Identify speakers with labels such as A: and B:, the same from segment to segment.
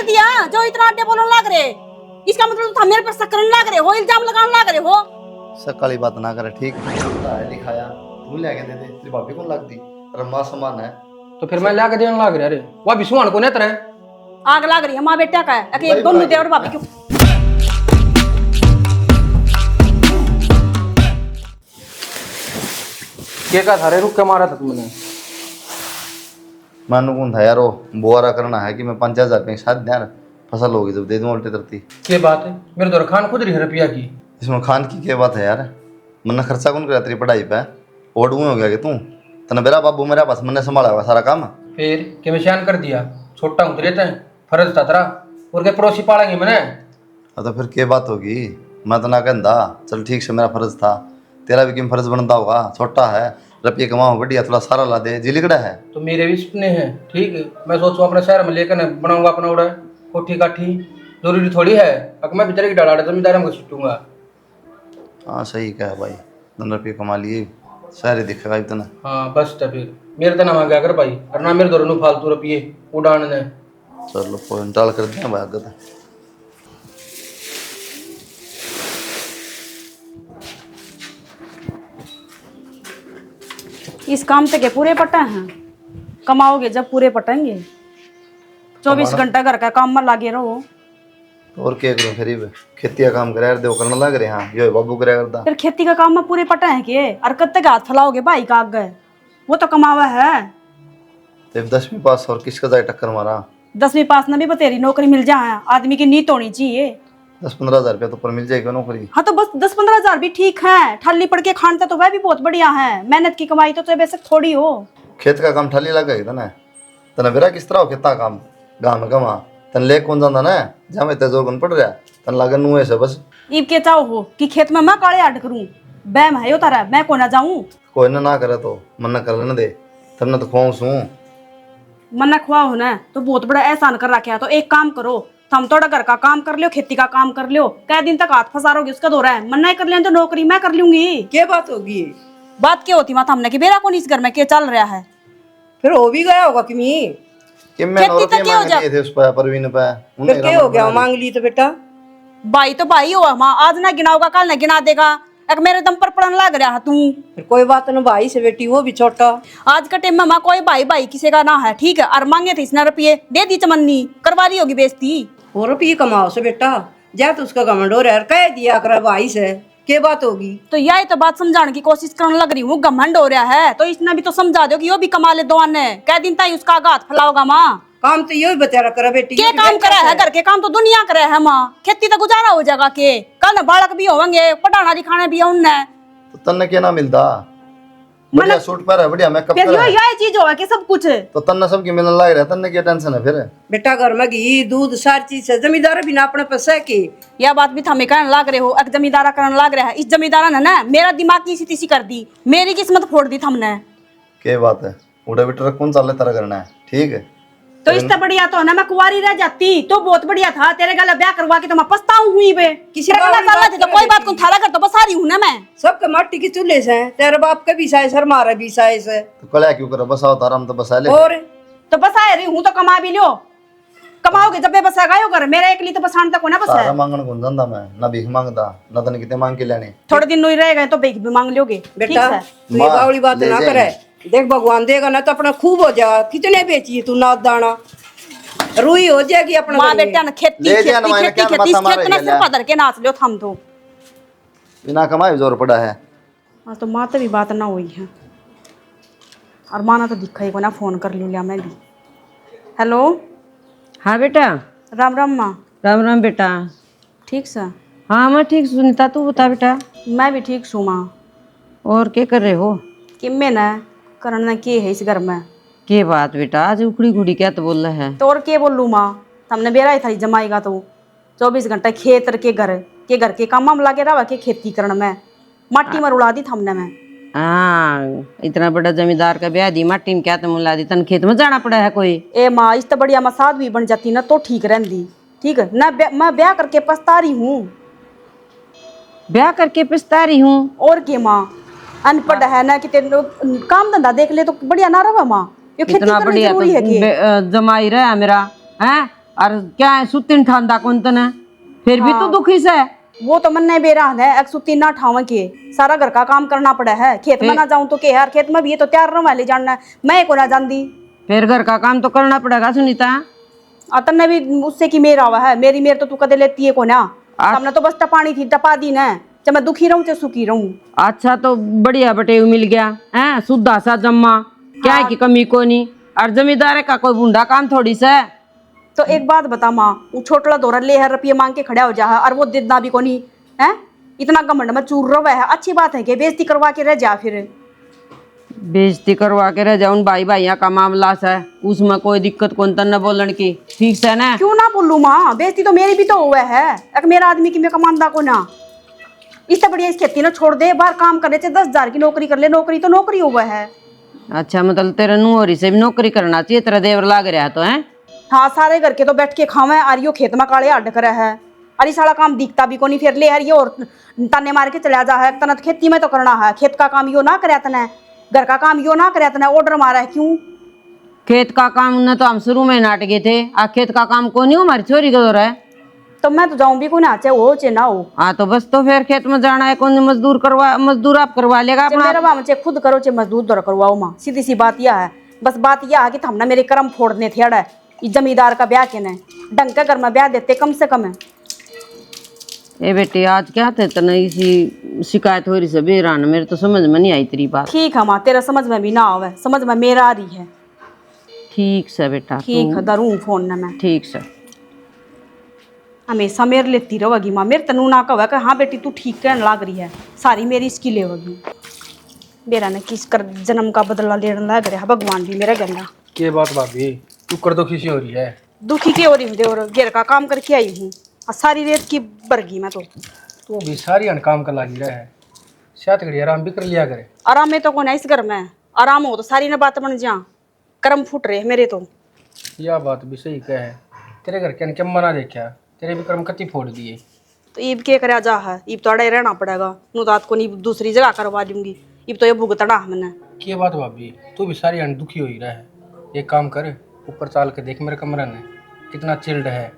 A: कर दिया जो इतना अड्डे बोलने लग रहे। इसका मतलब तुम मेरे पर शक करने लग रहे हो, इल्जाम लगाने लग रहे हो।
B: सकाली बात ना करे ठीक है। लिखाया तू ले दे दे तेरी भाभी को लगती रमा समान है
C: तो फिर मैं लाके देने लग रहा। अरे वह भी सुहान को नहीं तरह
A: आग लग रही है माँ बेटा का है, एक दोनों दे और भाभी क्यों।
C: का थारे रुक के मारा था तुमने।
B: मानो कौन था यार वो बुआरा करना है कि मैं 5000 रुपये साथ ध्यान फसल होगी जब दे दूँ उल्टी तरती।
C: क्या बात है, मेरे तो खान खुद रही है रुपया की।
B: इसमें खान की क्या बात है यार, मन्ना खर्चा कौन करा तेरी पढ़ाई पे और डूँ हो गया कि तू तना मेरा बाबू मेरा पास मैंने संभाला हुआ सारा काम।
C: फिर कि मैं शान कर दिया, छोटा हूँ तेरे फर्ज था तेरा और क्या पड़ोसी पालेंगे मैंने।
B: तो फिर क्या बात होगी, मैं तो ना कहता चल ठीक से मेरा फर्ज था, तेरा भी क्यों फर्ज बनता होगा, छोटा है रुपये कमाओ बढ़िया थोड़ा सारा ला दे जी लिखड़ा है।
C: तो मेरे भी सपने हैं ठीक है, मैं सोचूं अपने शहर में लेकर बनाऊंगा अपना उड़ा कोठी काठी, जरूरी थोड़ी है अगर मैं बेचारे की डाला जमींदार में छूटूंगा।
B: हाँ सही कहा भाई, 2 रुपये कमा लिए सारे दिखेगा इतना।
C: हाँ बस तो फिर मेरे तो ना मांगा कर भाई, और ना मेरे दोनों फालतू रुपये उड़ाने।
B: चलो फोन टाल कर दिया भाई आगे तो।
A: इस काम पे के पूरे पटा हैं, कमाओगे जब पूरे पटेंगे। 24 घंटा घर का काम में लगे रहो।
B: और क्या करूं फिर भी खेती का काम करे दो करने लग रहे। हाँ यो बाबू करे करता
A: फिर खेती का काम में पूरे पटा है के और कब तक हाथ फैलाओगे भाई का आगे, वो तो कमावा है।
B: तो 10वीं पास और किसका जाए टक्कर मारा।
A: 10वीं पास न भी बतेरी नौकरी मिल जाए, आदमी की नीत होनी चाहिए।
B: 10-15 हजार रुपया तो पर मिल जाएगा नौकरी।
A: हाँ तो बस 10-15 हजार भी ठीक है, ठाली पड़ के खानता तो वह भी बहुत बढ़िया है। मेहनत की कमाई तो बेशक थोड़ी हो।
B: खेत का काम ठाली लगा तना तना बेरा किस तरह हो खेता काम गाँव में कमा तन ले कौन जाता ना जहाँ में तेजोर कौन पड़ रहा तन लागन नु ऐसे बस।
A: ईब के चाहो हो कि खेत में मैं काले आट करूं, बैम है तारा मैं को ना जाऊं।
B: कोई ना करे तो मन कर लेने दे तब तो खुआऊं सू।
A: मन्ना खुआ हो ना तो बहुत बड़ा एहसान कर रखा है। तो एक काम करो, तुम थोड़ा घर का काम कर लियो, खेती का काम कर लियो, कै दिन तक हाथ फंसारोगे उसका दौरा है। मन्ना ही कर लें तो नौकरी मैं कर लूंगी।
D: क्या बात होगी,
A: बात क्या होती माता हमने कि बेरा कौन इस घर में क्या चल रहा है।
D: फिर हो भी गया होगा कि मी
B: कि मैं
A: खेती तक क्या हो जा-
B: थे उस पर परवीन पे
D: फिर क्या हो गया, मांग ली तो बेटा।
A: भाई तो भाई हो माँ, आज ना गिनाओगा कल ना गिना देगा। एक मेरे दम पर पड़न लग रहा है तू।
D: फिर कोई बात न, भाई से बेटी वो भी छोटा।
A: आज का टाइम में माँ कोई भाई भाई किसी का ना है ठीक है। और मांगे थे इसने रुपये दे दी चमन्नी करवा ली होगी बेइज्जती।
D: और रुपये कमाओ से बेटा, जा तो उसका घमंड हो रहा है, कह दिया कर भाई से क्या बात होगी।
A: तो यही तो बात समझाने की कोशिश करने लग रही हूँ, घमंड हो रहा है तो इसने भी तो समझा दो कि यो भी कमा ले दो ने कै दिन तक उसका हाथ फैलाओगा माँ।
D: काम तो यही बता करा बेटी।
A: के काम करा है, घर के काम तो दुनिया करे है माँ। खेती तो गुजारा हो जाएगा के कल बालक भी होंगे, पढ़ाना लिखाना भी है उनने।
B: तो तन्ने क्या ना मिलता बढ़िया सूट पर है बढ़िया मेकअप
A: फिर
B: कर है
A: यही चीज होगा कि सब कुछ।
B: तो तन्ने सबकी मिलने लग रहा है तन्ने क्या टेंशन है फिर।
D: बेटा घर में घी दूध सारी चीज है, जमींदार भी ना अपने पैसे की।
A: यह बात भी थमे कहने लग रहे हो, एक जमींदारा करने लग रहा है। इस जमींदारा ने ना मेरा दिमाग की तीसी कर दी, मेरी किस्मत फोड़ दी थमने।
B: क्या बात है उड़ा बिटर कौन चाले तरह करना है ठीक है।
A: तो इससे बढ़िया तो ना मैं कुंवारी रह जाती तो बहुत बढ़िया था। तेरे गला ब्याह करवा के तो मैं पछताऊं हुई बे।
D: किसी
A: तेरे
D: बात
A: गला
D: की
A: साला
D: बात
A: थी तो
D: करे
A: कोई बात
D: बेटी।
A: को थारा कर तो बसा रही हूं ना मैं।
D: सबके माटी के चूल्हे से हैं, तेरे बाप के भी साइज है, हमारा भी साइज है।
B: तो कल क्यों करो बसाओ तारा हम तो बसा ले।
D: और
A: तो बसा रही हूं तो कमा भी लियो, कमाओगे जब बसा गयो कर। मेरा एक लिए तो बसान तक ना बसा
B: तारा
A: है।
B: मांगण कौन जानता मैं ना भीख मांगता ना तने कितने मांग के लेने।
A: थोड़े दिन नहीं रह गए तो बेच भी मांग लोगे ठीक
D: बेटा
A: है।
D: तू ये बावली बात
B: ले
D: ना
B: जाएंगे।
D: करे, देख भगवान देगा ना तो अपना खूब हो जाएगा। कितने बेची तू नाद दाना, रुई हो जाएगी अपना।
A: माँ बेटा ना खेती
B: ले
A: खेती
B: जा ना, मैंने
A: खेती
B: क्या
A: खेती
B: बता मारा
A: खेत ना
B: ये
A: सिर पधर के नाच लियो थम तो।
B: बिना कमाए जोर पड़ा है।
A: हाँ तो माँ तो भी बात ना हुई है और माना तो दिखा ही को ना फोन कर लिया मैं भी। हेलो
E: हाँ बेटा,
A: राम राम माँ।
E: राम राम बेटा।
A: ठीक सा
E: हाँ मैं ठीक सुनीता, तू बता बेटा।
A: मैं भी ठीक छू माँ।
E: और क्या कर रहे हो।
A: कि मैं ना करना के है इस घर में।
E: के बात बेटा, आज उखड़ी खुड़ी क्या तो बोल रहा है।
A: तो और के बोलूँ माँ, हमने बेरा ही था जमाएगा तो 24 घंटा खेत के घर के काम में लगे रहा के खेती करने में माटी में उड़ा दी थमने में।
E: हाँ इतना बड़ा जमींदार का ब्याह दी माटी में क्या तो मुला दी, तन खेत में जाना पड़ा है कोई।
A: ए माँ इस तो बढ़िया मसाद भी बन जाती ना तो ठीक रहती। ठीक है ना मैं ब्याह करके पछता रही हूँ।
E: ब्याह करके पछता रही हूँ।
A: और के माँ अनपढ़ है ना कि काम धंधा देख ले तो बढ़िया ना रहा माँ। ये खेती
E: इतना
A: करनी
E: बढ़िया
A: जरूरी है कि
E: जमाई रहा मेरा है, और क्या है सुतिन ठांदा कौन तने फिर भी तो दुखी से है।
A: वो तो मन नहीं बेरा है, 103 ठावा के सारा घर का काम करना पड़ा है। खेत में ना जाऊं तो क्या यार, खेत में भी ये तो तैयार रहा ले जाना है, मैं को ना जानती।
E: फिर घर का काम तो करना पड़ेगा सुनीता।
A: अतन ने भी उससे की मेरा हुआ है, मेरी मेर तो तू कदे लेती है को ना। हमने तो बस टपानी थी, टपा दी ना, चाहे मैं दुखी रहूं चाहे सुखी रहूं।
E: अच्छा तो बढ़िया बटेव मिल गया है, सुधा सा जम्मा, क्या है की कमी को नहीं। और जमींदार का कोई बूढ़ा काम थोड़ी सा है।
A: तो एक बात बता माँ, वो छोटला दौरा ले है, रुपये मांग के खड़ा हो जा है और वो देना भी को नहीं है। इतना घमंड में चूर रहा है, अच्छी बात है कि बेइज्जती करवा के रह जा। फिर
E: बेइज्जती करवा के रह जाऊं, भाई भाइया का मामला है, उसमें कोई दिक्कत कौन तन बोलन की, ठीक से ना।
A: क्यों ना बोलूं माँ, बेइज्जती तो मेरी भी तो हुआ है। एक मेरा आदमी की मैं कमांदा को ना, इससे बढ़िया इस खेती ना छोड़ दे, बाहर काम करने से 10,000 की नौकरी कर ले। नौकरी तो नौकरी हुआ है।
E: अच्छा मतलब तेरे नुहरी से भी नौकरी करना चाहिए, तेरा देवर लाग रहा तो है।
A: हाँ, सारे घर के तो बैठ के खावे और यो खेत में काले अड्ड करे है। अरे सारा काम दिखता भी को नहीं, फिर ले यार ये और ताने मार के चला जा है। तना तो खेती में तो करना है, खेत का काम यो ना करे तना, घर का काम यो ना करे तना, ऑर्डर मारा है क्यों।
E: खेत का काम न तो हम शुरू में नाट गए थे, आ खेत का काम को नहीं हमारी छोरी का दौर है।
A: तो मैं तो जाऊं भी को ना, चाहे हो चाहे ना हो।
E: हाँ तो बस, तो फिर खेत में जाना है, कौन मजदूर आप करवा लेगा अपना।
A: मेरा बाम चाहे खुद करो चाहे मजदूर दौरा करवाओ माँ, सीधी सी बात यह है। बस बात यह है कि हमने मेरे कर्म फोड़ने थे अड़ा, जमींदार का ब्याह के ने ढंग के घर में ब्याह देते कम से कम है।
E: ए बेटे आज क्या थे तना इसी शिकायत हो रही से बेरान, मेरे तो समझ में नहीं आई तेरी बात।
A: ठीक है माँ, तेरा समझ में भी ना आवे, समझ में मेरा आ रही है।
E: ठीक से बेटा,
A: ठीक है, दरूं फोन न मैं।
E: ठीक से।
A: हमेशा मेरे लेती रहोगी माँ, मेरे तनु ना कहा कि हाँ बेटी तू ठीक कहने लाग रही है, सारी मेरी इसकी लेवगी। मेरा ने किस कर जन्म का बदला लेने लग रहा है भगवान भी मेरा गंगा।
C: के बात भाभी, तू कर दो खुशी हो रही है।
A: दुखी के हो रही हूँ और घेर का काम करके आई हूँ, सारी रेत की बरगी मैं तो।
C: तू भी सारी अन काम कर लागी रहे, सात घड़ी आराम भी कर लिया करे।
A: आराम में तो कौन है इस घर में, आराम हो तो सारी ना बात बन जा। कर्म फूट रहे मेरे तो।
C: यह बात भी सही कह है, तेरे घर के क्या मना देखा, तेरे भी कर्म कति फोड़ दिए।
A: तो ईब के करा जा है, ईब तो अड़े रहना पड़ेगा, नु दात को नहीं दूसरी जगह करवा दूंगी। ईब तो ये भुगतना हमने।
C: के बात भाभी, तू भी सारी अन दुखी हो ही रहे। एक काम कर, ऊपर चाल के देख मेरे कमरा ने कितना चिल्ड है,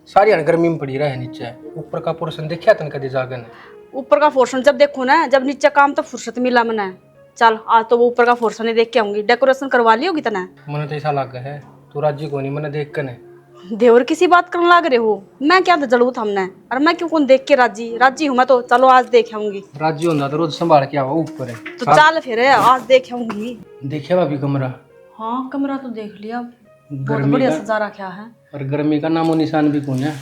C: सारी अन गर्मी में पड़ी रहे नीचे। ऊपर का पोर्शन देखा तन कभी जागन।
A: ऊपर का पोर्शन जब देखो ना, जब नीचे काम तो फुर्सत मिला मैंने। चल आज तो वो ऊपर का पोर्शन ही देख के आऊंगी, डेकोरेशन करवा ली होगी तना।
C: मैंने तो ऐसा लगा है तू राज्य को नहीं, मैंने देख कर
A: देवर किसी बात करने लग रहे हो, मैं क्या जरूरत हमने, और मैं क्यों कौन देख के राजी राजी हूँ मैं तो। चलो आज देख आऊंगी।
C: राज्य होता तो रोज संभाल के आवा ऊपर है
A: तो चल फिर आज देख आऊंगी।
C: देखिए भाभी कमरा।
A: हाँ कमरा तो देख लिया, बहुत
C: गर्मी
A: बढ़िया
C: का
A: सजा रखा है।
C: और गर्मी का नामो निशान भी कौन है।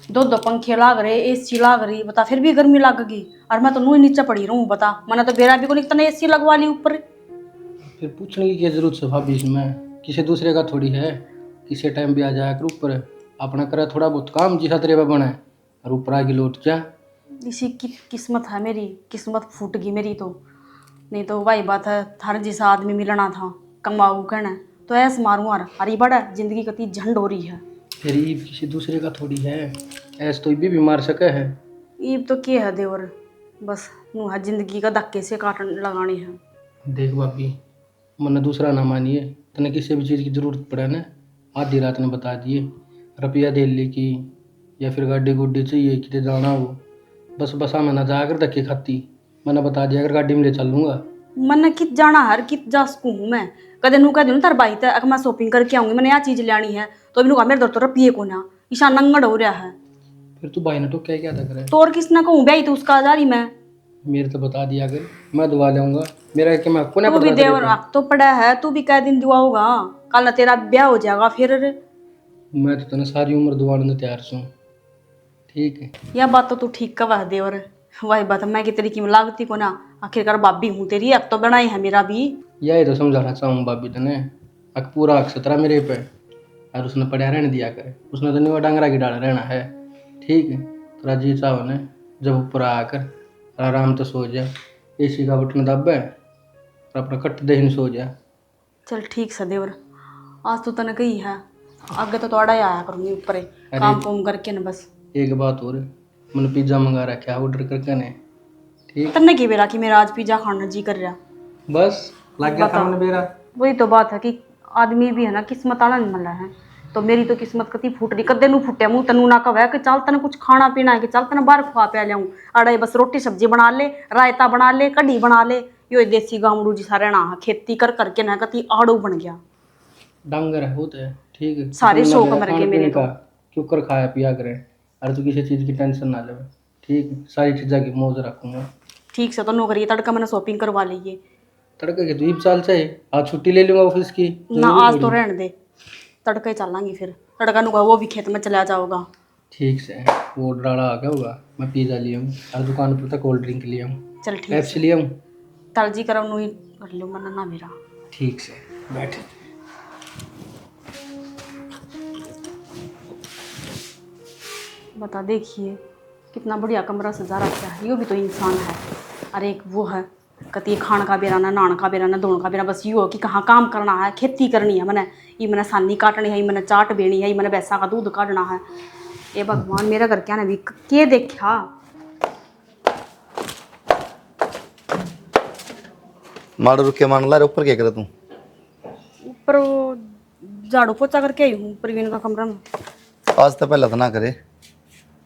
A: दो पंखे लाग रहे, एसी लाग रही, बता फिर भी गर्मी लगेगी। और मैं तो नू नीचे पड़ी रहूं, बता मैंने तो बेरा भी को नहीं एसी लगवा ली ऊपर।
C: फिर पूछने की क्या जरूरत है भाभी, इसमें किसी दूसरे का थोड़ी है। किसी टाइम भी आ जाया कर ऊपर, अपना करे थोड़ा बहुत काम जिसा तेरे बना है, और ऊपर आगे लौट जा।
A: इसी की किस्मत है मेरी, किस्मत फूट गई मेरी तो। नहीं तो वही बात है, थारे जैसा आदमी मिलना था, कमाऊ कहना तो ऐसे मारूँ। और अरे बड़ा जिंदगी कति झंड हो रही है।
C: फिर ईब किसी दूसरे का थोड़ी है, ऐसे तो भी मार सके है।
A: ईब तो क्या है देवर, बस नू है जिंदगी का धक्के से काटन लगानी है।
C: देख भाभी, मैंने दूसरा ना मानिए, तने किसी भी चीज़ की ज़रूरत पड़े ना, आधी रात ने बता दिए। रुपया दे ले की, या फिर गाड़ी गुड्डी चाहिए कितने जाना हो, बस बसा मैं ना जाकर धक्के खाती, मैंने बता दिया अगर गाड़ी में ले चल लूँगा।
A: मन कित जाना हर कित जा सकूँ हूँ मैं। कदे नू कह दूँ तार बाई तक मैं शॉपिंग करके आऊँगी, मैंने यह चीज़ लेनी है, तो अभी नू कहा मेरे दर तो रुपये को ना, ईशा नंगड़ हो रहा है।
C: फिर तू भाई ने तो क्या था करे,
A: तो और किस ना कहूँ ब्याई तो उसका जा रही मैं।
C: मेरे तो बता दिया अगर मैं दुआ लेऊंगा, मेरा क्या मैं आपको ना
A: तू भी देवर अब तो पड़ा है, तू भी कै दिन दुआ होगा, कल ना तेरा ब्याह हो जाएगा फिर।
C: मैं तो तने सारी उम्र दुआने तैयार छूँ, ठीक है।
A: यह बात तो तू ठीक कह देवर, वही बात मैं कि तरीके में लागती को ना, आखिरकार बाबी हूँ तेरी, अब तो बनाई है मेरा भी।
C: यही तो समझाना चाहूँ भाभी तने, अक पूरा अक्षतरा मेरे पे, और उसने पढ़ा रहने दिया करे, उसने तो नहीं डांगरा की डाल रहना है, ठीक है। तो राजी चाहो ने जब ऊपर आकर आराम तो सो जा, एसी का बटन दबे और अपना कट दे सो जा।
A: चल ठीक से देवर, आज तो तने कही है, आगे तो थोड़ा ही आया करूँगी ऊपर काम कुम करके ना बस।
C: एक बात और, मैंने पिज्ज़ा मंगा रखा है ऑर्डर करके ने, ठीक।
A: तन्ने की बेरा कि मेरा आज पिज्जा खाना जी कर रहा,
C: बस लग गया था मैंने बेरा।
A: वही तो बात है कि आदमी भी है ना किस्मत आना नहीं मिला है, तो मेरी तो किस्मत कती फूट रही, कदे नू फुटिया मुंह तनू ना कवे कि चल तने कुछ खाना पीना है, कि चल तने बाहर खुआ पिया लियाऊं। अड़े बस रोटी सब्जी बना ले, रायता बना ले, कढ़ी बना ले। यो देसी गामड़ू जी सारे ना खेती कर करके ना कती आड़ू बन गया।
C: डांगर है होता है, ठीक है।
A: सारे
C: तुम ना
A: शौक
C: मेरा
A: मर गए
C: खाने
A: मेरे
C: पीने
A: तो।
C: का क्यों कर खाया पिया करे, और तू किसी चीज की टेंशन ना ले, ठीक है। सारी चीज़ों की मौज रखूंगा।
A: ठीक से तो नौकरी तड़का मैंने शॉपिंग करवा ली है
C: तड़के के 2 साल से आज छुट्टी ले लूंगा ऑफिस की।
A: ना, आज तो रहने दे, तड़का ही चलांगी फिर। तड़का नुका वो भी खेत में चला जाओगा।
C: ठीक से वो डाला आ गया होगा, मैं पिज़्ज़ा लिया हूँ और दुकान पर तक कोल्ड ड्रिंक लिया हूँ,
A: चल ठीक
C: पेप्सी लिया हूँ।
A: तर्जी करो नु ही कर लो मन ना मेरा।
C: ठीक से बैठ।
A: बता देखिए कितना बढ़िया कमरा सजा रखा है। यो भी तो इंसान है। अरे एक वो है कति खान का बेराना, नान का बेराना, धोन का बेराना, बस यो हो कि कहाँ काम करना है, खेती करनी है मैंने, ये मैंने सानी काटनी है, ये मैंने चाट बेनी है, ये मैंने भैंसा का दूध काटना है। ये भगवान मेरा घर क्या ना भी के देखा।
B: माड़ रुक के मान ला रे, ऊपर क्या करे तू?
A: ऊपर वो झाड़ू पोछा करके आई हूँ प्रवीण का कमरा में।
B: आज तो पहले तो ना करे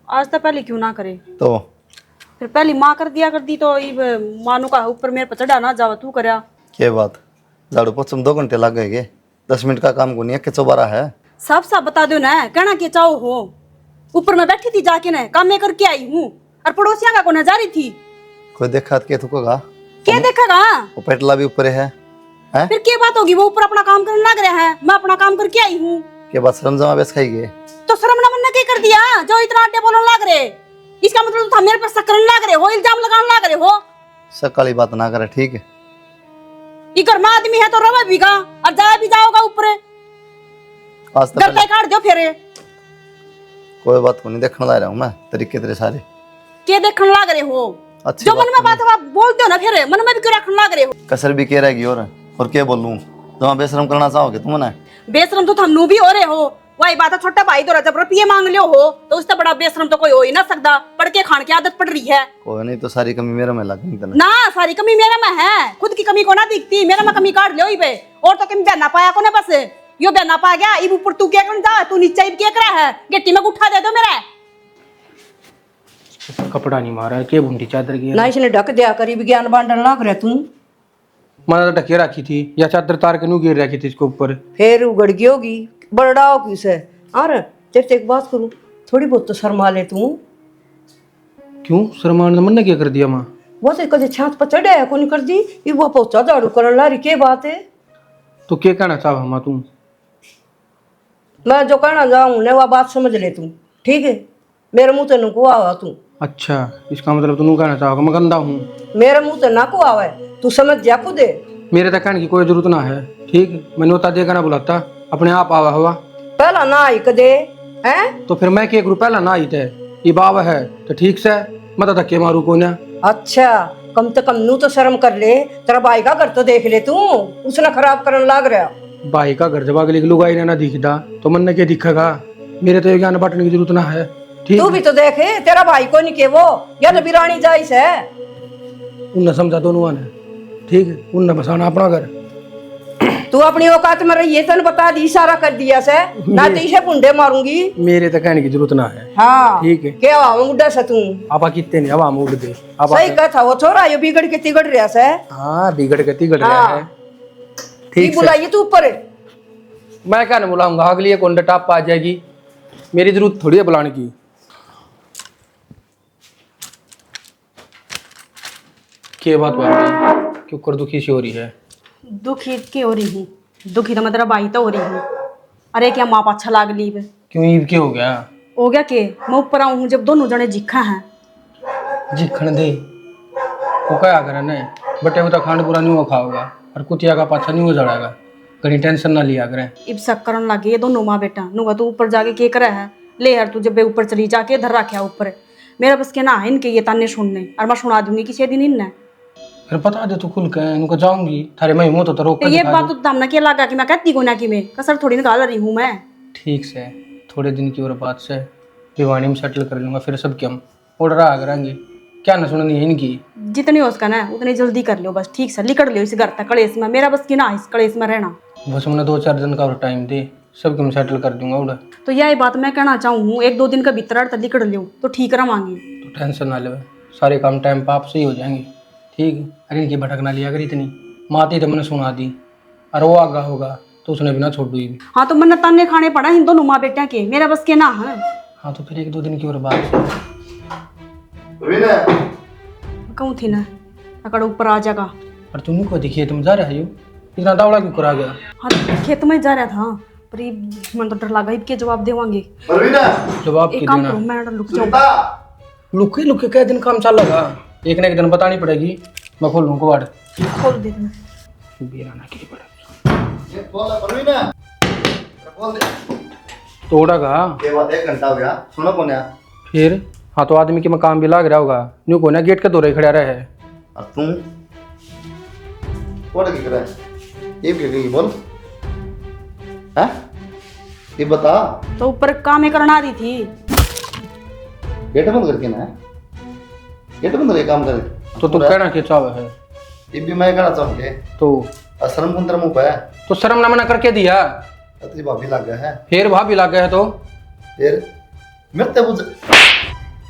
A: आज तो पहले क्यों ना करे,
B: तो
A: फिर पहली माँ कर दिया करती तो ये मानू का ऊपर मेरे पर चढ़ा ना जावा तू करया।
B: क्या बात, झाड़ू पोछे में 2 घंटे लग गए, 10 मिनट का काम को नहीं है कि 12 है।
A: साफ साफ बता दो ना, कहना के चाहो हो। ऊपर मैं बैठी थी जाके ना काम मैं करके आई हूँ, और पड़ोसिया का कोना जा रही थी।
B: कोई देखा तो क्या थूकेगा?
A: क्या देखेगा?
B: वो पेटला भी ऊपर है हैं?
A: फिर क्या बात होगी, वो ऊपर अपना काम करने लग रहा है, मैं अपना काम करके आई हूँ।
B: क्या बात, शर्म जमा बेस खाई गए?
A: तो शर्म ना मन क्या कर दिया जो इतना अड्डे बोलने लग रहे? इसका मतलब तो मेरे पर शक करने लग रहे हो, इल्जाम लगाने लग रहे हो।
B: शक वाली बात ना करे, ठीक है?
A: ये घर में आदमी है तो रवे भी का, और जाया भी जाओगा ऊपर,
B: आज तो
A: घर पे काट दो फिर।
B: कोई बात को नहीं, देखने ला रहा हूँ मैं तरीके तेरे सारे।
A: क्या देखने लग रहे हो?
B: अच्छी
A: जो
B: बात
A: मन में बात है बोलते हो ना, फिर मन में भी क्यों रखने लग रहे हो?
B: कसर भी कह रहेगी और क्या बोलूँ? तुम बेशरम करना चाहोगे तुम ना?
A: बेशरम तो थमनू भी हो रहे हो। वही बात है, छोटा भाई तो जब रुपये मांग लियो हो तो उससे बड़ा बेशरम तो कोई हो ही ना सकता। पढ़ के खान की आदत पड़ रही है।
B: कोई नहीं, तो सारी कमी मेरे में लगी
A: ना, सारी कमी मेरे में है, खुद की कमी को ना दिखती, मेरे में कमी काट लियो पे। और तो कमी बहना पाया को ना, बस यो बहना पा गया। इब ऊपर तू क्या करना जा, तू नीचे इब क्या करा है, गिट्टी में उठा दे दो मेरा।
C: कपड़ा नहीं मारा है, के बुंदी चादर की
D: ना इसने ढक दिया करी विज्ञान बांटने लग रहा तू।
C: मैंने तो ढके रखी थी, या चादर तार के नू गिर रखी थी इसके ऊपर।
D: फिर उगड़ गई होगी, बड़ा होगी उसे। और तेरे से एक बात करूं, थोड़ी बहुत तो शर्मा ले तू।
C: क्यों शर्मान ने मन क्या कर दिया माँ?
D: वो से कदे छात पर चढ़े है, कौन कर दी ये वो पोछा झाड़ू करने ला रही, के बात है?
C: तो क्या कहना चाहो माँ तुम?
D: मैं जो कहना जाऊं ने वो बात समझ ले तू, ठीक है? मेरे मुंह ते न को आवा तू।
C: अच्छा, इसका मतलब तुम कहना चाहोगे मैं गंदा हूँ?
D: मेरे मुंह ते ना को आवे, तू समझ जा खुद दे।
C: मेरे तक कहने की कोई जरूरत ना है, ठीक? मैंने उतना देखा ना बुलाता, अपने आप आवा हुआ।
D: पहला ना आई कदे हैं,
C: तो फिर मैं क्या करूँ? पहला ना आई थे, ये बाबा है तो ठीक से, मैं तो धक्के मारू को ना।
D: अच्छा कम से कम नू तो शर्म कर ले, तेरा भाई का घर तो देख ले तू, उसने खराब करने लग रहा।
C: भाई का घर जब अगले लुगाई ने ना दिखता तो मन ने क्या दिखेगा? मेरे तो ज्ञान बांटने की जरूरत ना है, ठीक?
D: तू भी तो देखे, तेरा भाई को नहीं के वो, या तो बिरानी जाइस है।
C: उनने समझा दोनों ने, ठीक है? उनने बसाना अपना घर।
D: तू अपनी औकात में रही है, तने बता दी, इशारा कर दिया से, ना तो इसे पुंडे मारूंगी।
C: मेरे तक कहने की जरूरत ना है,
D: हाँ
C: ठीक है?
D: क्या हवा उड़ा से तू?
C: आपा कितने नहीं हवा में उड़ गए।
D: सही कहा वो छोरा ये बिगड़ के तिगड़ रहा से।
C: हाँ, बिगड़ के तिगड़ रहा है,
D: ठीक
C: ठीक से।
D: बुलाइए तू ऊपर।
C: मैं क्या नहीं बुलाऊंगा, अगली एक ओंडा टाप आ जाएगी, मेरी जरूरत थोड़ी है बुलाने की। क्या बात भाई, क्यों कर दुखी सी हो रही है?
A: दुखी की हो रही हूँ, दुखी तो मैं तेरा भाई तो हो रही हूँ। अरे क्या माँ पाछा लाग ली बे?
C: क्यों ईब क्या हो गया?
A: हो गया के मैं ऊपर आऊँ हूँ जब दोनों जने जिखा हैं।
C: जिखण दे वो क्या करे ने, बटे वो तो खांड पूरा नहीं हो खाओगा और कुतिया का पाछा नहीं हो जड़ेगा, कहीं टेंशन ना लिया करे।
A: इब शक करने लगे ये दोनों माँ बेटा, नुगा तू ऊपर जाके के करे है, ले यार तू जब बे ऊपर चली जाके धर रखा ऊपर। मेरा बस के ना है इनके ये ताने सुनने, और मैं सुना दूंगी किसी दिन इनने।
C: फिर बता दे तू खुल के, इनको जाऊंगी थारे मैं मुंह तो रोक कर
A: ये
C: दिखा
A: बात
C: दूं।
A: तो दामना क्या लगा कि मैं कहती को ना कि मैं कसर थोड़ी निकाल रही हूँ मैं।
C: ठीक से थोड़े दिन की और बात से भिवानी में सेटल कर लूंगा, फिर सब क्या हम ऑर्डर आ करेंगे, क्या ना सुननी है इनकी।
A: जितनी हो सका ना उतनी जल्दी कर लो, बस ठीक से लिकड़ लो इस घर तक कलेश में। मेरा बस की ना इस कलेश में रहना।
C: बस उन्हें 2-4 दिन का और टाइम दे, सबको मैं सेटल कर दूंगा उड़ा।
A: तो यही बात मैं कहना चाहूँ, 1-2 दिन का भीतर अर्थ लिकड़ लो तो ठीक रवांगे।
C: तो टेंशन ना ले, सारे काम टाइम पर आप सही हो जाएंगे। ठीक है, अरे इनकी भटक ना लिया अगर इतनी माती तो मैंने सुना दी, और वो आगा होगा तो उसने बिना छोड़ दी।
A: हाँ तो मैंने ताने खाने पड़ा इन दोनों माँ बेटिया के, मेरा बस के ना है।
C: हाँ तो फिर 1-2 दिन की और बात है।
B: प्रवीण
A: कहूँ थी ना अकड़ ऊपर आ जाएगा।
C: और तुम को देखिए तुम जा रहे हो इतना दावड़ा क्यों करा गया?
A: हाँ खेत में जा रहा था पर ये मन तो डर लगा के जवाब देवांगे।
B: प्रवीण
C: जवाब
A: एक
C: की
A: काम
C: देना?
A: करो मैं रुक जाऊँ।
B: सुनीता
C: लुके लुके क्या दिन काम चलेगा? एक ना एक दिन बतानी पड़ेगी। मैं खोल लूँ कबाड़।
A: खोल दे देना।
C: बीराना की पड़े
B: ये बोल प्रवीण बोल दे।
C: तोड़ा का
B: ये बात 1 घंटा हो गया, सुनो कौन है?
C: फिर? हाँ तो आदमी के में काम भी लाग रहा होगा, न्यू को ना गेट के दौरे खड़ा रहे है।
B: और तू कौन की करे? ये भी गई बोल हैं? ये बता,
A: तो ऊपर काम ही करना दी थी।
B: गेट बंद करके ना, गेट बंद करके काम कर।
C: तो तू कहना क्या चाव है?
B: ये भी मैं कहना चाहूँगे
C: तो
B: शर्म कुंतर मुँह पे है।
C: तो शर्म ना मना करके दिया,
B: तेरी भाभी लग गया है,
C: फिर भाभी लाग गया है तो
B: फिर मिलते बुझ।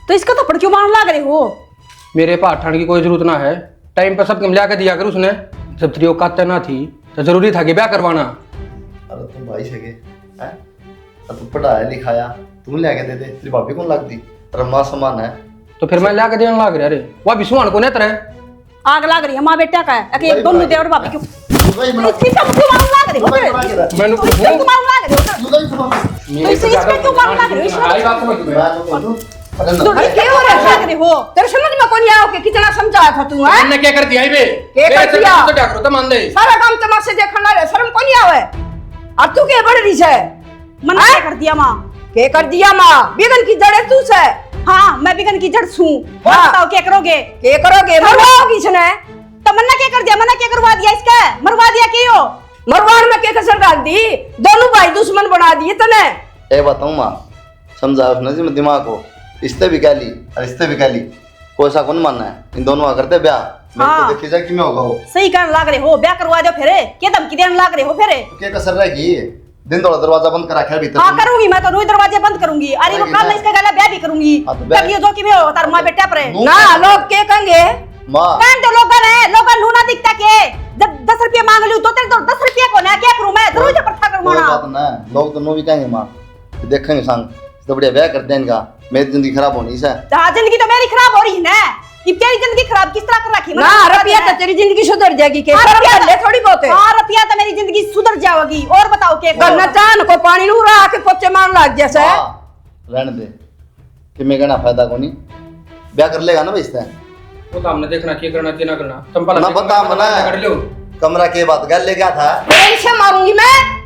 A: तो इसका थप्पड़ क्यों मारने लग रहे हो?
C: मेरे पास ठंड की कोई जरूरत ना है, टाइम पर सब मिला के दिया कर उसने। जब तेरी औकात ना थी तो जरूरी था कि ब्याह करवाना।
B: अरे तुम भाई सके हैं, तू पढ़ाया लिखाया, तुम लेके दे दे, तेरी भाभी कौन लगती? अरे माँ समान है।
C: तो फिर मैं लाके देने लाग रहा। अरे वह भी सुहान को नहीं तरह
A: आग लग रही है माँ बेटा का है। अके
B: भाई
A: दोनों
B: बना
A: देवर बाप क्यों
B: लुगाई बना
A: इसकी सब क्यों मारने लग रहे हो?
B: लुगाई बना के रख।
C: मैंने
A: तो इसमें क्यों मारने लग रहे हो?
B: लुगाई सुना
A: तो इसमें क्यों मारने लग रहे हो? इसमें
C: आई बात समझ में।
B: मैं तो बोलूं अरे
A: तो
B: ना
A: क्यों लग रहे हो?
D: तेरे समझ में कौन आओ के कितना समझाया था तू? हैं?
C: हमने क्या कर दिया बे?
D: क्या कर दिया?
C: तो क्या करो तो मान दे।
D: सारा काम तमाशे देखने लगे, शर्म कौन आवे? और तू के बड़ रही है?
A: मना क्या कर दिया माँ?
D: के कर दिया माँ? बिगन की जड़े तू से।
A: हाँ मैं बिगन की जड़ छू। और
D: हाँ।
A: बताओ क्या करोगे?
D: के करोगे? मरवाओगी इसने?
A: तो मन्ना क्या कर दिया? मन्ना क्या करवा दिया इसका? मरवा दिया क्यों?
D: मरवान में के कसर डाल दी? दोनों भाई दुश्मन बना दिए तने।
B: ए बताऊं माँ, समझा उसने जी दिमाग को, रिश्ते भी कह ली और रिश्ते भी कह ली, कोई सा कौन मानना है? इन दोनों का करते ब्याह, मेरे
A: हाँ।
B: को देखी जाए कि मैं होगा वो।
A: सही करने लग रहे हो, ब्याह करवा दो फिर। क्या धमकी देने लग रहे हो फिर?
B: तो क्या कसर रहेगी? दिन थोड़ा दरवाजा बंद करा रखा है भीतर।
A: हाँ करूंगी मैं तो, रोज दरवाजे बंद करूंगी। अरे वो
B: रहेगी
A: कल
B: ना।
A: इसका गला ब्याह भी करूंगी।
B: हाँ, तो ब्याह-
A: तब ये जो कि मैं हो तार माँ बेटा पर है।
B: नू-
D: ना लोग के कहेंगे?
B: माँ
A: कान तो लोगन है, लोगन नूना दिखता के। जब 10 रुपये मांग लूं तो तेरे तो 10 रुपये को ना क्या करूं मैं? दरवाजे पर था
B: कोई
A: करवाना।
B: बात ना, लोग तो नो भी कहेंगे माँ, देखेंगे संग तो बढ़िया ब्याह करते हैं इनका, मेरी जिंदगी खराब होनी से।
A: हाँ जिंदगी तो मेरी खराब हो रही है ना। अब तेरी जिंदगी खराब किस तरह कर रखी?
D: ना रुपया तो तेरी जिंदगी सुधर जाएगी के?
A: हाँ,
D: शर्म
A: रुपया
D: कर ले थोड़ी बहुत है।
A: हाँ रुपया तो मेरी जिंदगी सुधर जाएगी। और बताओ क्या
D: करना चाहन को पानी नू रहा के पोचे मारन लग जैसे।
B: हाँ, रहने दे कि मैं कहना फायदा को नहीं, ब्याह कर लेगा ना बेचते हैं।
C: वो तो हमने देखना क्या करना क्या ना करना। तुम पहले
B: ना बता मना
C: कर लो।
B: कमरा के बात गल ले गया था।
D: तेरे से मारूंगी मैं।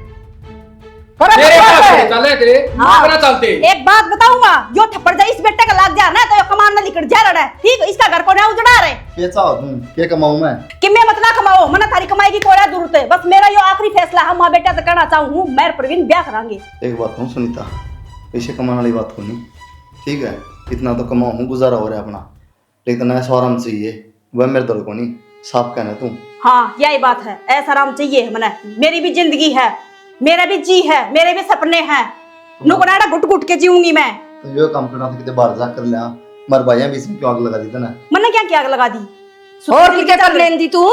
D: करे
C: तेरे
D: बकवास
C: पास
D: है।
C: चले तेरे अपना चलते।
A: एक बात बताऊं माँ, जो थप्पड़ जाए इस बेटे का लाग जा ना तो ये कमान ना निकल जा रहा है। ठीक इसका घर को ना उजड़ा रहे
B: क्या चाहो तुम, क्या कमाऊं मैं?
A: कि मैं मत ना कमाओ, मना थारी कमाई की कोई जरूरत है। बस मेरा यो आखिरी फैसला हम माँ बेटा से करना चाहूँ, मैं प्रवीण ब्याह करांगे।
B: एक बात हूँ सुनीता, पैसे कमाने वाली बात को नहीं, ठीक है इतना तो कमाऊँ हूँ, गुजारा हो रहा है अपना, लेकिन ऐसा आराम चाहिए वह मेरे दल को नहीं, साफ कहना है तुम।
A: हाँ यही बात है, ऐसा आराम चाहिए मना। मेरी भी जिंदगी है, मेरा भी जी है, मेरे भी सपने हैं। नुकनाड़ा घुट घुट के जीऊंगी मैं।
B: तो यो काम करना था, कितने बाहर जा कर लिया, मर भाइयां भी इसमें क्यों आग लगा दी था ना?
A: मैंने क्या क्या आग लगा दी?
D: और किते कर लेन दी तू?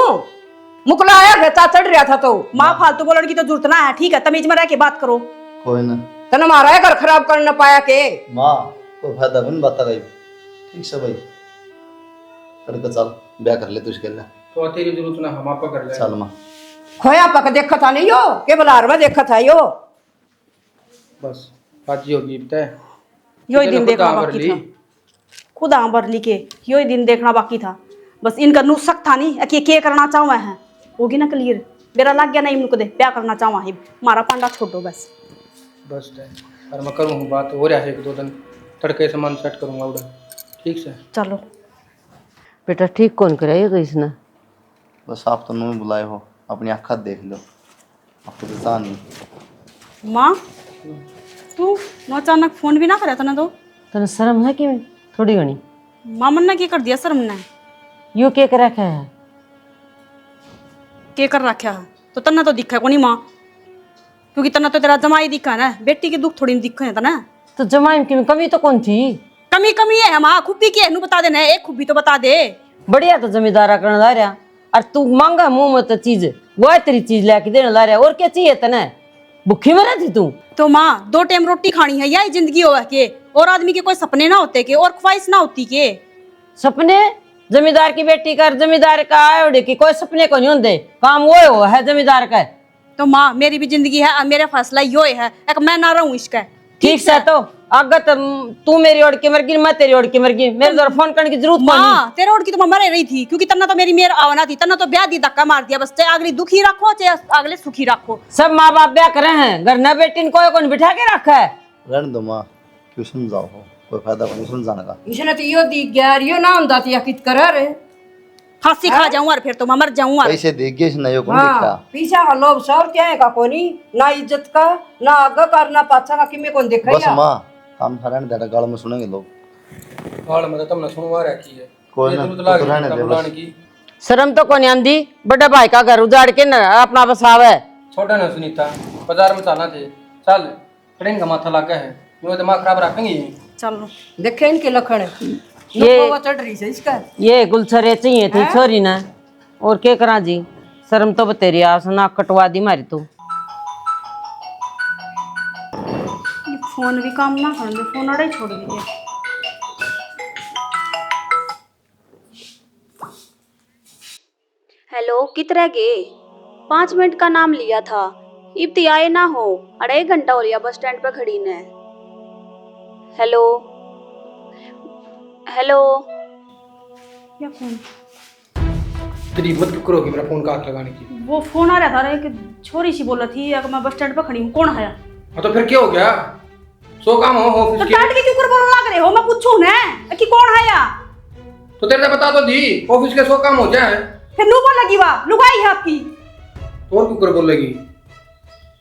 D: मुकला आया घेता चढ़ रहा था तो।
A: माँ फालतू बोलने की तो जरूरत ना है। ठीक है तमीज में रह के बात करो।
B: कोई ना
D: तने मारा घर खराब कर न पाया के।
B: माँ, कोई फायदा बन बात गई, ठीक से भाई करके चल ब्याह कर ले तू इसके लिए।
C: तो तेरी जरूरत ना हम आपका कर ले।
B: चल माँ
D: खोया पक देखा था नहीं यो के बलार में देखा था यो।
C: बस आज ही होगी तय।
A: यो ही दिन देखना बाकी था। खुद बरली के यो ही दिन देखना बाकी था। बस इनका नुस्ख था नहीं कि क्या करना चाहूँ है होगी ना क्लियर। मेरा लग गया नहीं इनको दे क्या करना चाहूँ है, मारा पांडा छोड़ो बस।
C: बस तय और मैं करूँ बात हो रहा है 1-2 दिन तड़के से मन सेट करूँगा उधर। ठीक से
A: चलो
E: बेटा ठीक कौन कराएगा इसने?
B: बस आप तो नहीं बुलाए हो, अपनी आँखा देख लो, आपको तो पता नहीं।
A: माँ तू मैं अचानक फोन भी ना करे था ना तो
E: तने शर्म है कि थोड़ी घनी?
A: माँ मन ने क्या कर दिया सर हमने?
E: यो क्या कर रखा है?
A: क्या कर रखा है तो तन्ना तो दिखा को नहीं माँ। क्योंकि तना तो तेरा जमाई दिखा ना, बेटी के दुख थोड़ी दिखे है तना।
E: तो जमाई की कमी तो कौन थी?
A: कमी कमी है माँ, खूबी की है नू बता देना, एक खूबी तो बता दे।
E: बढ़िया तो जमींदारा करने ला रहा, और तू मांगा मुंह में तो चीज वो है तेरी चीज लेके देने ला रहा, और क्या चाहिए तने? भूखी मरा थी तू?
A: तो माँ 2 टाइम रोटी खानी है, यही जिंदगी हो के, और आदमी के कोई सपने ना होते के, और ख्वाहिश ना होती के।
E: सपने जमींदार की बेटी कर, जमींदार का आयोडे की कोई सपने को नहीं होते, काम वो है जमींदार का।
A: तो माँ मेरी भी जिंदगी है और मेरा फैसला यो है एक मैं ना रहूं इसका।
E: ठीक से तो अगर तू मेरी ओर की मरगी, मैं तेरी ओर की मरगी, मेरे द्वारा फोन करने की जरूरत नहीं।
A: माँ तेरे ओर की तो मैं मरे रही थी, क्योंकि तना तो मेरी मेर आवना थी, तना तो ब्याह दी धक्का मार दिया बस। चाहे अगली दुखी रखो चाहे अगले सुखी रखो।
E: सब माँ बाप ब्याह करे हैं, घर न बेटी कोई कौन बिठा के रखा है।
B: रहने दो माँ, क्यों समझाओ हो, कोई फायदा नहीं समझाने का।
D: इसने तो यो दी गया, यो ना होता तो या कित करा रे।
A: फांसी खा जाऊं और फिर तो मैं मर जाऊं। और
B: पैसे देख गए इसने, यो कौन
D: हाँ
B: देखा?
D: पीछा का लोभ सब क्या है का कोनी, ना इज्जत का ना आगे का ना पाछा का, किमे कौन देखा
B: बस माँ काम रहने दे, गाल में सुनेंगे लोग।
C: हाल में तो तुमने सुनवा रखी है,
B: कोई
C: ये
B: ना,
C: जरूरत लाग
B: तो रहने
C: रही
B: दे
C: है
B: बस।
C: बुलाने की।
E: शर्म तो कौन आंदी, बड़ा भाई का घर उजाड़ के न अपना बसाव है।
C: छोटा ना सुनीता, बाजार में चालना थे, चल ट्रेन का माथा लागा है, यूं दिमाग खराब रखेंगे।
A: चलो
D: देखे इनके लखन
E: ये
D: चढ़ रही है इसका।
E: ये गुलछरे चाहिए थी छोरी ना, और क्या करा जी, शर्म तो बतेरी आस ना कटवा दी मारी तू।
A: ये फोन भी काम ना कर दे, फोन अड़े छोड़ दिए।
F: हेलो कितरे गे? 5 मिनट का नाम लिया था, इब्ती आए ना हो, 1.5 घंटा हो लिया बस स्टैंड पे खड़ी ने। Hello hello.
A: क्या फोन?
C: तेरी हिम्मत क्यों करोगी मेरा फोन का हाथ लगाने की?
A: वो फोन आ रहा था रे, कि छोरी सी बोला थी अगर मैं बस स्टैंड पे खड़ी हूँ, कौन है?
C: हाँ तो फिर क्या हो गया? सो काम हो
A: तो
C: ऑफिस के,
A: टाट के क्यों कर बोलने लग रहे हो? मैं पूछूं ना कि कौन है या?
C: तो तेरे से बता तो दी ऑफिस के 100 काम हो जाए,
A: फिर नू बोलेगी वाह लुगाई है आपकी।
C: तो और क्यों कर बोलेगी?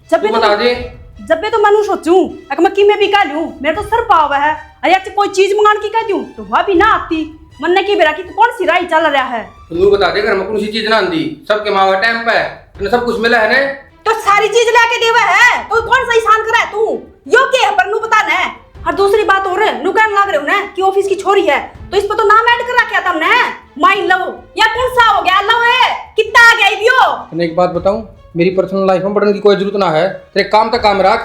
A: जब
C: तू
A: भी
C: बता दे।
A: जब भी तो मैं सोचूं अगर मैं किमे भी कह लूं, मेरे तो सर पाव है, अरे अच्छा कोई चीज मंगाने की कह दूं तो वह भी ना आती। मन ने की बेरा की कौन सी राय चल रहा है?
C: तो तू बता दे, घर में कौन सी चीज ना आंदी, सबके माँ टाइम पे तूने सब कुछ मिला है ने।
A: तो सारी चीज लाके देवे है, तो कौन सा इंसान करे तू? योग्य है पर नू बता ना। और दूसरी बात और नू कहने लग रहे हो ना कि ऑफिस की छोरी है, तो इस पर तो नाम ऐड कर रखा तुमने, माई लव या कौन सा हो गया? लव है कितना आ गया इबियो?
C: तूने एक बात बताऊं, मेरी पर्सनल लाइफ में बढ़ने की कोई जरूरत ना है, तेरे काम तक काम रख।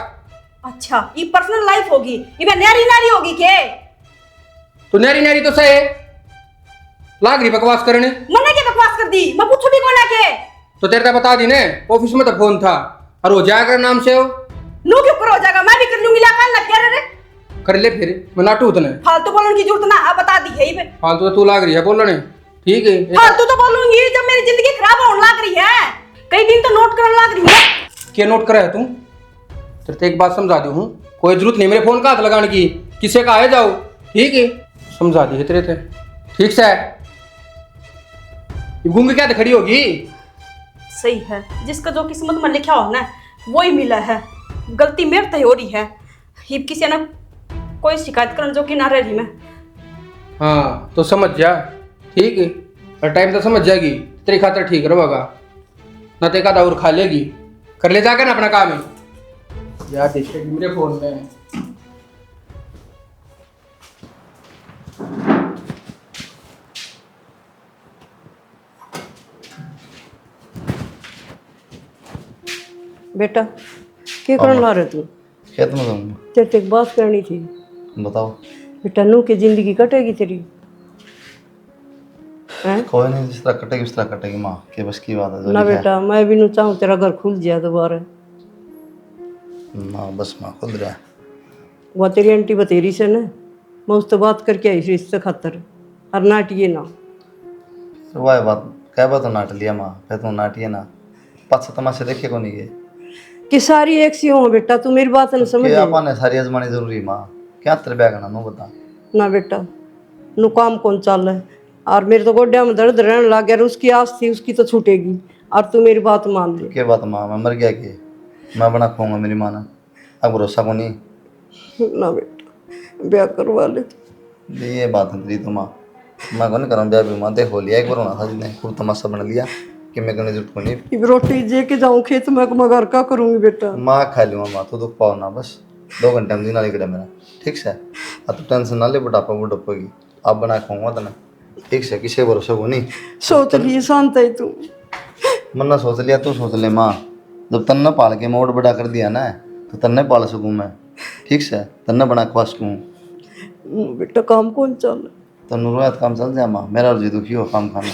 A: अच्छा ये पर्सनल लाइफ होगी, ये नारी नारी होगी के?
C: तो नारी नारी तो सही लाग रही बकवास करने।
A: मने के बकवास कर दी, मैं पूछू भी कौन है के?
C: तो तेरे को बता दी ने, ऑफिस में तो फोन था और वो जाकर नाम से हो
A: नू क्यों करो जाएगा, मैं भी कर लूंगी। लाकर लग गया रे,
C: कर ले फिर, मैं नाटू उतने
A: फालतू बोलने की जरूरत ना है, बता दी है ये।
C: फालतू तो तू लाग रही है बोलने, ठीक है।
A: फालतू तो बोलूंगी जब मेरी जिंदगी खराब होने लग रही है, कई दिन तो नोट करने लग रही है।
C: क्या नोट करा है तू? तेरे को एक बात समझा दी हूँ, कोई जरूरत नहीं मेरे फोन का हाथ लगाने की, किसे का आए जाओ, ठीक है? समझा दी है तेरे थे, ठीक से। ये गूंगी क्या खड़ी होगी?
A: सही है, जिसका जो किस्मत में लिखा हो ना वही मिला है, गलती मेरे तय हो रही है। हिब किसी ने कोई शिकायत करने जो कि ना रह रही मैं।
C: हाँ तो समझ जा, ठीक है? और टाइम तो समझ जाएगी, तेरी खातर ठीक रहेगा ना, ते का और खा लेगी, कर ले जाकर ना अपना काम है यार। देखेगी मेरे फोन में,
D: बेटा क्या करने ला रहे तू?
B: खेत में जाऊंगा।
D: तेरे से एक बात करनी थी।
B: बताओ।
D: बेटा नू की जिंदगी कटेगी तेरी, हैं?
B: कोई नहीं, जिस तरह कटेगी उस तरह कटेगी माँ, के बस की बात है जो
D: ना
B: लिखा है।
D: बेटा मैं भी नू चाहूँ तेरा घर खुल जाए दोबारा।
B: माँ बस माँ खुद रहा।
D: वो तेरी आंटी बतेरी से ना, मैं उससे बात करके आई इससे खातर, और नाटिए ना।
B: वह बात कह बात तो नाट लिया माँ, फिर तो नाटिए ना, पाँच तमाशे देखे को नहीं गए
D: कि सारी एक सी हो बेटा, तू मेरी बात न समझ।
B: कि अपन सारी आजमानी जरूरी माँ, क्या तेरे ब्याह करना नो बता।
D: ना बेटा नू काम कौन चल है, और मेरे तो गोड्या में दर्द रहने लग गया, उसकी आस थी उसकी तो छूटेगी, और तू मेरी बात मान ले।
B: क्या बात माँ, मैं मर गया कि मैं बना खाऊंगा मेरी माँ ने, अब भरोसा को नहीं।
D: ना बेटा ब्याह करवा ले तू।
B: ये बात है तेरी तो माँ, मैं कौन करूँ ब्याह भी माँ, देख हो लिया एक बार होना था जिसने खूब तमाशा बना लिया, कि मैं करने जरूरत को नहीं।
D: इब रोटी जे के जाऊं खेत में मगर का करूंगी बेटा।
B: माँ खा लूँगा माँ, तो दुख पाओ ना बस। 2 घंटे में दिन निकले मेरा, ठीक से। अब तो टेंशन ना ले, बुढ़ापा बुढ़ापेगी, आप बना खाऊंगा तो ना, ठीक से। किसी भरोसे को नहीं
D: सोच लिए शांत है तू।
B: मन ना सोच लिया, तू सोच ले माँ। जब तन्ने पाल के मोड़ बड़ा कर दिया ना, तो तन्ने पाल सकूँ मैं, ठीक से। तन्ने बना खवा सकूँ।
D: बेटा काम कौन चल।
B: तो रोज काम चल जाए माँ, मेरा जी दुखी हो काम खाना।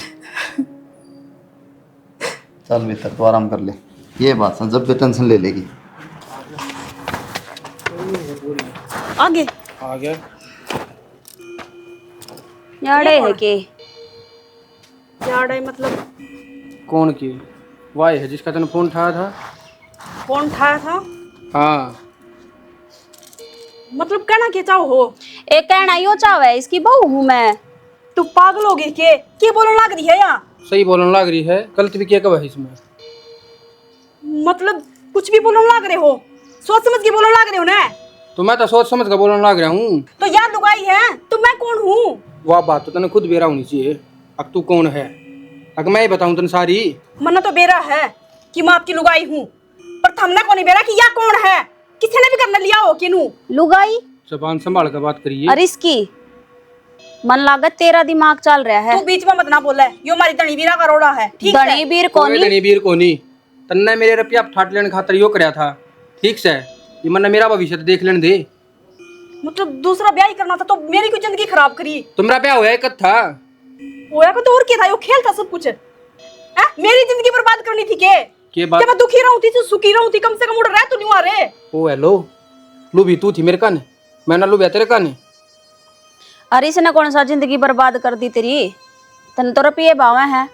B: चल भीतर तो आराम कर ले, ये बात समझ, जब भी टेंशन ले लेगी।
A: आगे
C: आ गया।
F: याड़े है के
A: यार है मतलब
C: कौन की? वाई है जिसका तूने फोन उठाया था।
A: फोन उठाया था,
C: हाँ,
A: मतलब कहना क्या चाहो हो?
F: एक कहना यो चाव है, इसकी बहू हूँ मैं।
A: तू पागल हो गई के बोलने लग रही है यहाँ?
C: सही बोलने लग रही है। गलत भी क्या कब है इसमें?
A: मतलब कुछ भी बोलने लग रहे हो, सोच समझ के बोलने लग रहे हो ना।
C: तो मैं तो सोच समझ कर बोलने लग रहा हूँ।
A: तो यार लुगाई है तो मैं कौन हूँ?
C: वह बात तो तने खुद बेरा होनी चाहिए। अब तू कौन है? अगर मैं ही बताऊं तने सारी।
A: मन्ना तो बेरा है कि मैं आपकी लुगाई हूँ, पर थमना को नहीं बेरा कि या कौन है, किसी ने भी करना लिया हो किनू।
F: लुगाई?
C: जबान संभाल कर बात करिए।
F: और इसकी मन लागत तेरा दिमाग चल रहा है।
A: तू बीच में मत ना बोले, यो हमारी धनी वीरा का रोड़ा है, ठीक है?
F: धनी बीर
C: कोई
F: कोनी?
C: धनी वीर को नहीं। तन्ने मेरे रुपया ठाट लेने खातर यो कराया था, ठीक से। ये मन मेरा भविष्य तो देख लेने दे।
A: मतलब दूसरा ब्याह ही करना था तो मेरी क्यों जिंदगी खराब करी?
C: तुम्हारा ब्याह होया एक था।
A: होया को तो और क्या था, यो खेल था सब कुछ है? मेरी जिंदगी बर्बाद करनी थी
C: के बात?
A: जब मैं दुखी रहूं थी तो सुखी रहूं थी, कम से कम उड़ रहा तो नहीं आ रहे।
C: ओ हेलो, लुबी तू थी मेरे कान, मैं ना लुबिया तेरे कान।
F: अरे इसने कौन सा जिंदगी बर्बाद कर दी तेरी? तन तो रुपये बावे हैं,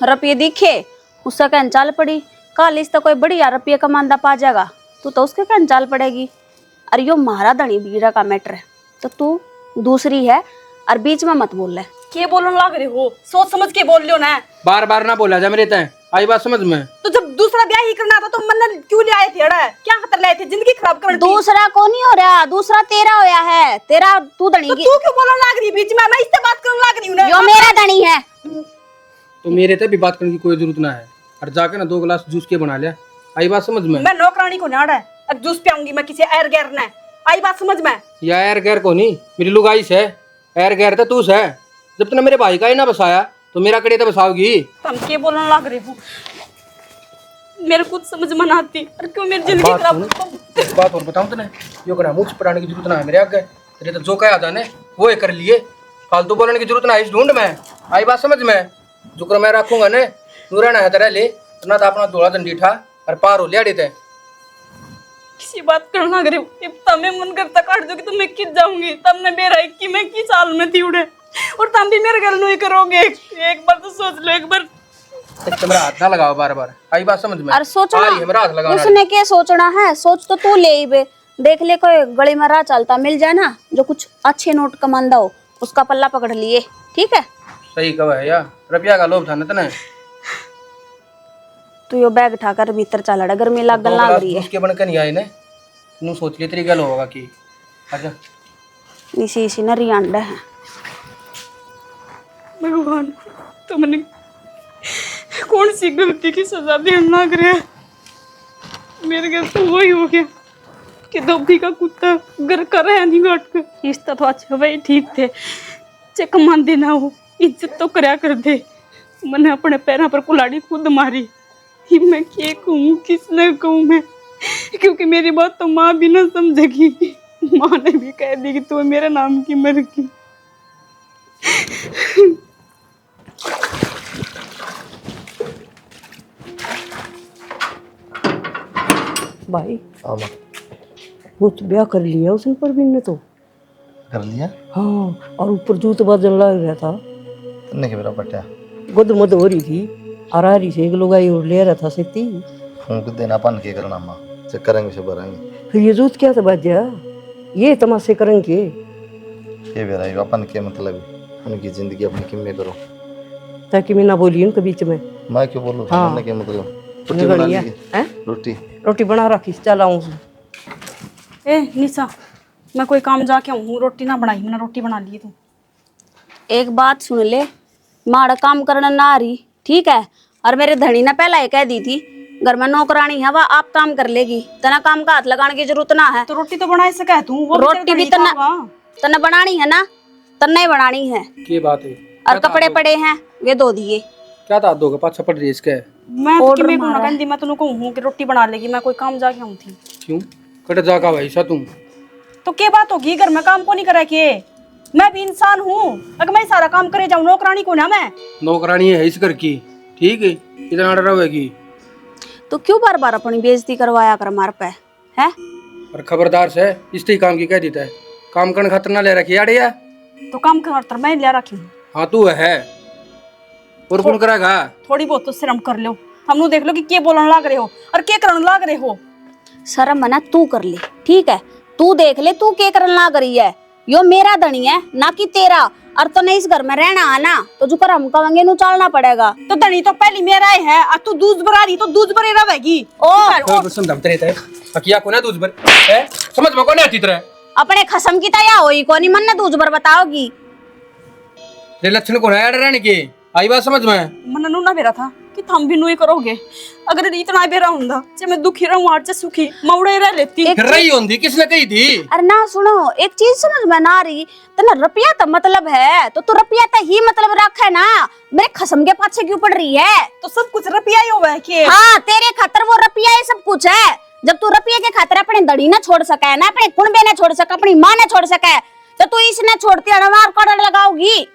F: रुपये दिखे उससे कहन चाल पड़ी। कल इस तो कोई बढ़िया रुपये कमांदा पा जाएगा, तू तो उसके कहन चाल पड़ेगी। अरे यो महारा धनी बीरा का मैटर है, तो तू दूसरी है और बीच में मत बोल ले।
A: के बोलने लग रहे हो? सोच समझ के बोल लियो ना।
C: बार बार ना बोला जा मेरे तय, आई बात समझ में।
A: तो जब दूसरा ब्याह ही करना था तो मन्ना क्यों ले आए थे? अड़ा क्या खतर लाए थे? जिंदगी खराब करनी थी।
F: दूसरा को नहीं हो रहा, दूसरा तेरा होया है। तेरा तू धनी
A: तो
F: की,
A: तू क्यों बोलने लग रही बीच में? मैं इससे बात करने लग रही हूं ना।
F: यो मेरा धनी है।
C: तो मेरे तय भी बात करने की कोई जरूरत ना है। और जाके ना 2 गिलास जूस के बना लिया, आई बात समझ में।
A: मैं नौकरानी को ना अड़ा अब जूस पियाऊंगी मैं किसी एर गैर ने, आई बात समझ में?
C: या एर गैर को नहीं, मेरी लुगाई से एर गैर तो तू है। जब तूने मेरे भाई का ही ना बसाया तो मेरा कड़े तो बसाओगी।
A: तुम के बोलने लग रहे हो? मेरे कुछ समझ में ना आती और क्यों मेरी जिंदगी
C: बात
A: खराब।
C: एक बात और बताऊं तने, यो करा मुझ पढ़ाने की जरूरत ना है मेरे आगे। तेरे तो जो कहा जाने वो ही कर लिए, फालतू बोलने की जरूरत ना है इस ढूंढ में, आई बात समझ में। जुक्र मैं रखूंगा ने, तू रहना है तेरा ले, ना तो अपना धोला दंडी ठा और पार हो लिया देते।
A: किसी बात करने लग रहे हो? अब तमें मन करता काट दो कि तो मैं किस जाऊंगी, तब मैं बेरा कि मैं किस साल में थी उड़े, और तुम भी मेरे घर नहीं करोगे। एक बार तो सोच लो, एक बार।
C: मेरा हाथ ना लगाओ बार बार, आई बात समझ में।
F: और सोचना
C: आ रही है मेरा हाथ लगाना।
F: उसने क्या सोचना है? सोच तो तू ले ही बे। देख ले कोई गली में राह चलता मिल जाए ना जो कुछ अच्छे नोट कमांदा हो, उसका पल्ला पकड़ लिए, ठीक है?
C: सही कहा है यार, रुपया का लोभ था ना तने।
F: तू यो बैग उठाकर भीतर चल रहा, गर्मी लागन लाग रही है।
C: उसके बनकर नहीं आए ने, तू सोच ले तेरी गल होगा कि अच्छा
F: इसी इसी न रियांडा है।
A: भगवान, तुमने कौन सी गलती की सजा देने लग रहे हैं? मेरे घर तो वही हो गया कि धोबी का कुत्ता घर का रहा नहीं घाट कर। इस तो अच्छा भाई ठीक थे, चे कमांदे ना हो, इज्जत तो करया कर दे। मैंने अपने पैरों पर कुल्हाड़ी खुद मारी। ही मैं क्या कहूँ, किसने कहूँ मैं? क्योंकि मेरी बात तो माँ भी ना समझेगी। माँ ने भी कह दी कि तू मेरे नाम की मर गई।
D: भाई
B: हाँ माँ,
D: वो तो ब्याह कर लिया उसने परवीन ने तो।
B: कर लिया?
D: हाँ, और ऊपर जूत बाजन लग रहा था,
B: तन्ने के मेरा पट्या
D: गुद मद हो रही थी, और आ रही से एक लोग आई और ले रहा था सेती।
B: फूंक देना पन के करना माँ, चेक करेंगे से भरेंगे।
D: फिर ये जूत क्या था बाजा, ये तमाशे करेंगे।
B: ये भी रही अपन के मतलब उनकी जिंदगी अपनी किम्मे करो,
D: ताकि मैं ना बोली उनके बीच में।
B: मैं क्यों बोलूँ?
D: हाँ।
B: हमने क्या मतलब? रोटी बना ली?
D: हैं?
B: रोटी
D: रोटी बना रखी, चल आऊँ।
A: ए निशा, मैं कोई काम जाके आऊँ, रोटी ना बनाई, मैंने रोटी बना ली। तू
F: एक बात सुन ले, माड़ा काम करना ना आ रही, ठीक है? और मेरे धनी ने पहला ही कह दी थी घर में नौकरानी है वह आप काम कर लेगी, तना काम का हाथ लगाने की जरूरत ना है।
A: तो रोटी तो बना सके तू, वो
F: रोटी भी तना बनानी है ना, तना ही बनानी है।
C: की बात है?
F: और कपड़े पड़े हैं वे धो दिए।
C: क्या था दोगे पाछा पड़ रही इसके?
A: मैं तो मैं को कहंदी मैं तनु कहूं कि रोटी बना लेगी, मैं कोई काम जाके आऊं थी।
C: क्यों कट जागा भाई सा तुम?
A: तो क्या बात होगी, घर में काम को नहीं करे के? मैं भी इंसान हूँ, अगर मैं सारा काम करे जाऊं नौकरानी को ना मैं।
C: नौकरानी है इस घर की, ठीक है, इतना डर रहेगी
F: तो क्यों बार बार अपनी बेइज्जती करवाया कर हमारे पे है?
C: और खबरदार से इस काम की कह देता है, काम करने खातर ना ले रखी यार या?
A: तो काम कर मैं ले रखी हूँ।
C: हाँ तू है और कौन करेगा?
A: थोड़ी बहुत तो शर्म कर लो, हमनु देख लो कि क्या बोलने लाग रहे हो और क्या करने लाग रहे हो।
F: शर्म मना तू कर ले, ठीक है, तू देख ले तू क्या करने लाग रही है। यो मेरा धनी है ना कि तेरा, और तो नहीं इस घर में रहना है ना तो जो कर हम कहेंगे नु चलना पड़ेगा।
A: तो धनी तो पहली मेरा ही है, और तू दूध भरा रही तो दूध भरे रहेगी।
F: ओ
C: समझते रहता है अकिया को ना दूध भर है, समझ में कौन आती तरह
F: अपने खसम की तया होई कोनी मन ना दूध भर बताओगी।
C: रे लक्षण कौन है रहने के? आई बात समझ में?
A: मन नु ना बेरा था कि थम भी नुई करोगे, अगर इतना बेरा हुंदा जे मैं दुखी रहूं आज से सुखी मौड़े रह लेती।
C: रही होंदी किसने कही थी?
F: अरे ना सुनो, एक चीज समझ में ना रही तना रुपया तो मतलब है, तो तू रुपया तो ही मतलब रखे ना, मेरे खसम के पाछे क्यों पड़ रही है?
A: तो सब कुछ रुपया ही होवे के?
F: हाँ तेरे खातर वो रुपया ही सब कुछ है। जब तू रुपये के खातर अपने दड़ी ना छोड़ सके ना, अपने कुनबे ना छोड़ सके, अपनी माँ ना छोड़ सके, तो तू इसने छोड़ती अनवार कोड़ लगाओगी।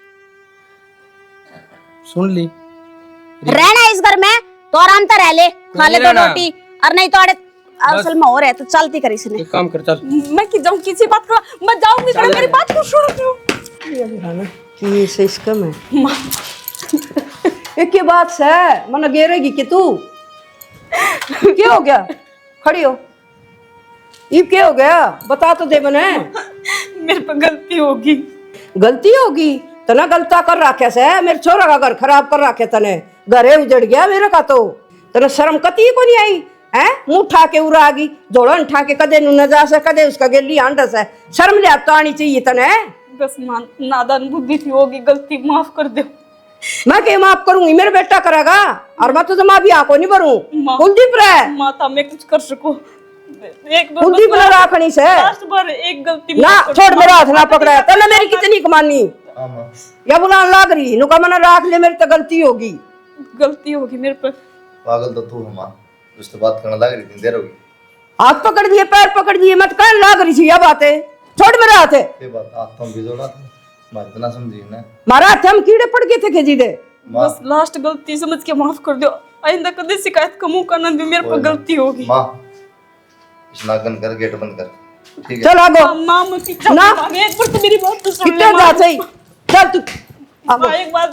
C: सुन ली
F: रहना इस घर में तो आराम से रह ले, खा ले दो रोटी, और नहीं तो अरे असल में और है तो चलती कर इसने।
C: एक काम कर चल,
A: मैं कि जाऊं किसी बात का, मैं जाऊंगी तो मेरी बात को सुन क्यों?
D: कि से इसका मैं एक ही बात से मन गेरेगी कि तू क्या हो गया? खड़ी हो, ये क्या हो गया बता तो दे मने।
A: मेरे पे गलती होगी।
D: गलती होगी तना गलता कर रखे से मेरे छोरा का घर खराब कर रखे तने, घरे उजड़ गया मेरे का तो तना शर्म कती को नहीं आई है? मुंह उठा के उड़ा गई, जोड़न उठा के कदे न जा से कदे उसका गेली आंडस है, शर्म ले तो आनी चाहिए तने।
A: बस नादान बुद्धि थी होगी, गलती माफ कर दो।
D: मैं क्या माफ करूंगी, मेरा बेटा करेगा, और मैं तो माँ भी आंखों नहीं भरूं। कुलदीप रहे
A: माता मैं कुछ कर सको, एक
D: कुलदीप ने राखनी से
A: लास्ट बार एक गलती
D: ना छोड़, मेरा हाथ ना पकड़ा तने मेरी कितनी कमानी या बुलान लाग रही नुका मना राख ले, मेरी तो गलती होगी।
A: गलती होगी मेरे पे।
B: पागल तो तू हमार उससे बात करने लग रही थी, देर होगी।
D: हाथ पकड़ दिए पैर पकड़ दिए, मत कहने लाग रही थी, यह बात है छोड़ मेरा हाथ है।
B: ये बात हाथ तो भिजोड़ा था, मैं इतना समझी ना
D: मारा हाथ हम कीड़े पड़ गए थे खेजी दे।
A: बस लास्ट गलती समझ के माफ कर दो, आइंदा कभी शिकायत का मुंह करना भी, मेरे पे गलती होगी।
B: माँ स्नान कर गेट बंद कर, ठीक है?
D: चल आगो
A: माँ मुझे
D: ना
A: एक बार तो मेरी बात तो सुन ले
D: कितने जा सही, चल तू
A: माँ, एक बार